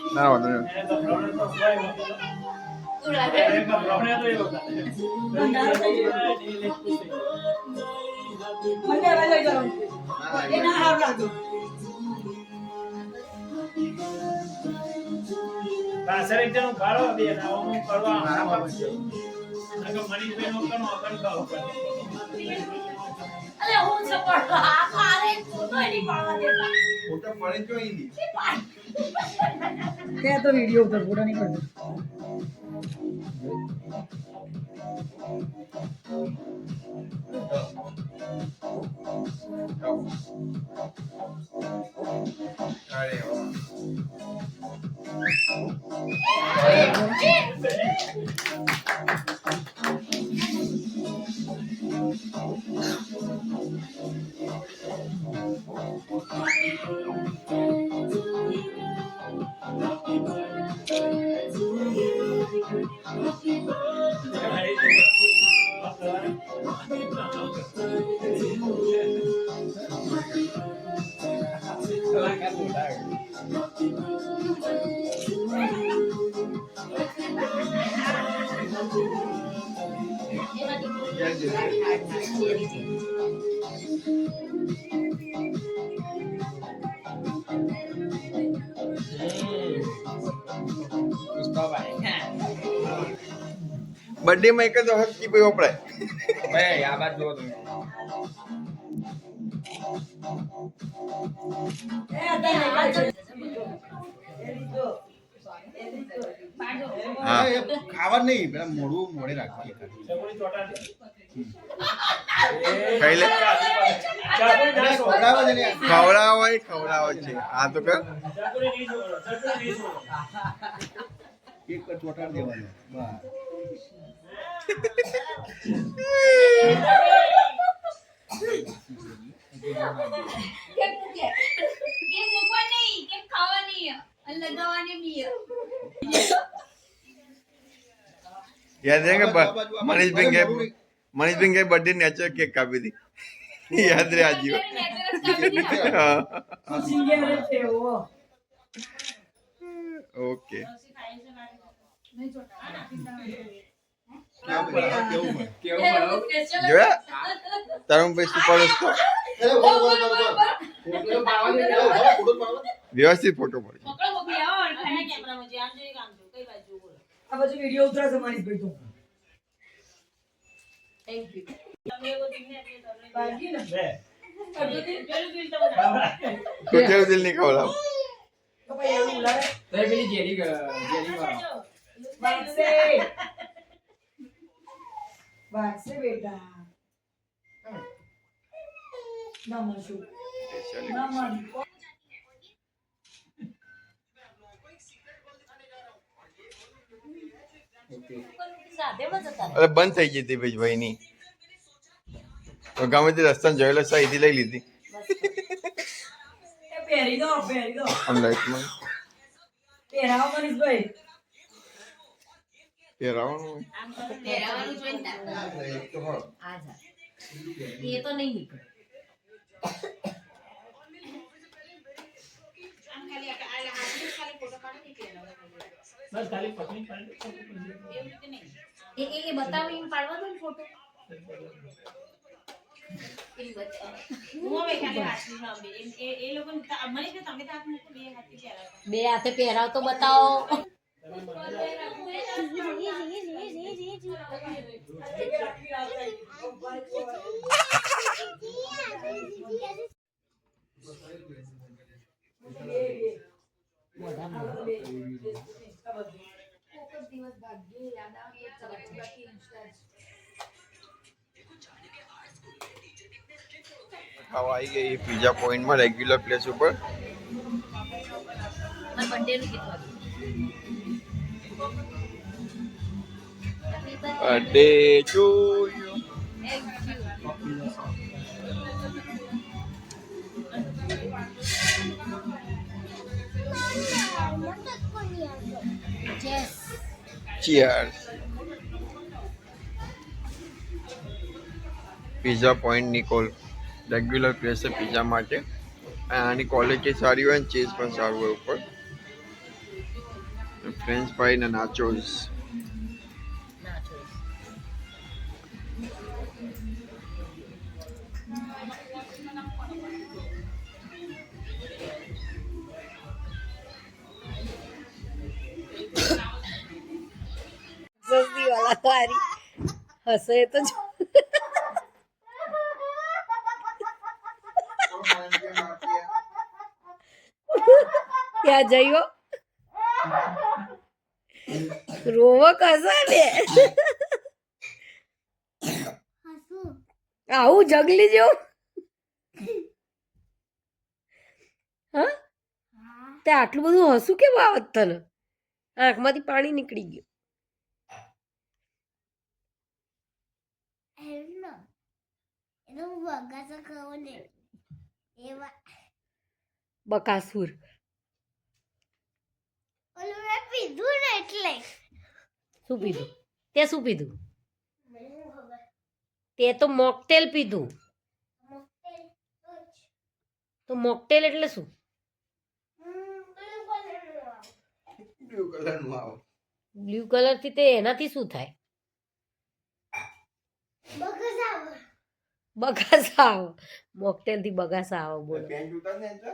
ના વાંધો નહીં. સર એક જણ કાળો બે ના હું કરવા આના પર છે નકો મનીષભાઈ નો કનો કંકાવ અલે હું સપોર્ટ આ મારે ફોટો એની પાડવા દેતા ફોટો પડે તો ઈ તે તો વિડિયો ઉપર ફોટો નહીં પડતો અરે વાહ. બર્થડે માં એક જ વખત કી ભાઈ વપરાય ભાઈ આ બાદ જો તમે હા ખાવા નહીં પેલા મોડું મોડે રાખવા ખાઈ લે ખવડાવો છે આ તો કર એક ચોટાડ દેવાનો બસ કે મૂકવા નહીં કે ખાવાની અને લગાવવાની બી યાદ રહે કે મનીષભાઈ કે બર્થડે નેચરલ કેક કાપી હતી યાદ રહે આજીઓ ઓકે જોયા તારું ભાઈ સુપર હતો વ્યવસ્થિત ફોટો પડે આ બાજુ વિડિયો ઉતરશે મનીષભાઈ તો થેન્ક યુ બાકી ને કોચેરું દિલ નહીં ખવડાવ તો ભાઈ એવું લાગે તો પેલી જેલી વાળો બાગસે બેટા ના મશું ના મન અરે બંધ થઈ ગઈ હતી ભાઈ ની ગમે તે રસ્તા જોયેલો સાઈથી લઈ લીધી પહેરી દો આમ લાઈટમાં પહેરાવો મનીષભાઈ પહેરાવાનું પહેરાવાનું જોઈને આ જા એ તો નહીં નીકળે આમ ખાલી આ હાથની ખાલી ફોટો પાડી પહેરાવો બસ ખાલી પકડી પાડી એવું રીતે નહીં એ બતાવીને પાડવા દો ને ફોટો એ બતાવ હું હવે ખાલી હાથની માં એ લોકો મને કે તમે તો હાથ મૂકો બે હાથે પહેરાવ તો બતાવો આવી ગઈ પિઝા પોઈન્ટમાં રેગ્યુલર પ્લેસ ઉપર મારા birthday નું ગીત વાગ્યું. Birthday to you. Yes. Cheers. Pizza point Nikol regular place છે પિઝા માટે. આની ક્વોલિટી સારી હોય ને ચીઝ પણ સારું હોય ઉપર. ફ્રેન્ચ ફ્રાઈ ને નાચોસ. સસ્તી વાલા વારી હસે તો જો ત્યાં જઈઓ રોવો કસા ને આવું જગલી જેવું હા તે આટલું બધું હસું કેવું આવત તને આંખમાંથી પાણી નીકળી ગયું બકાસુર શું પીધું તે શું પીધું તે તો મોકટેલ પીધું તો મોકટેલ એટલે શું બ્લુ કલર નું આવો. બ્લુ કલર થી તે એનાથી શું થાય બગાસા આવો મોકટેલ થી બગાસા આવો બોલો પેન્ટ ઉતાર ને એટલે.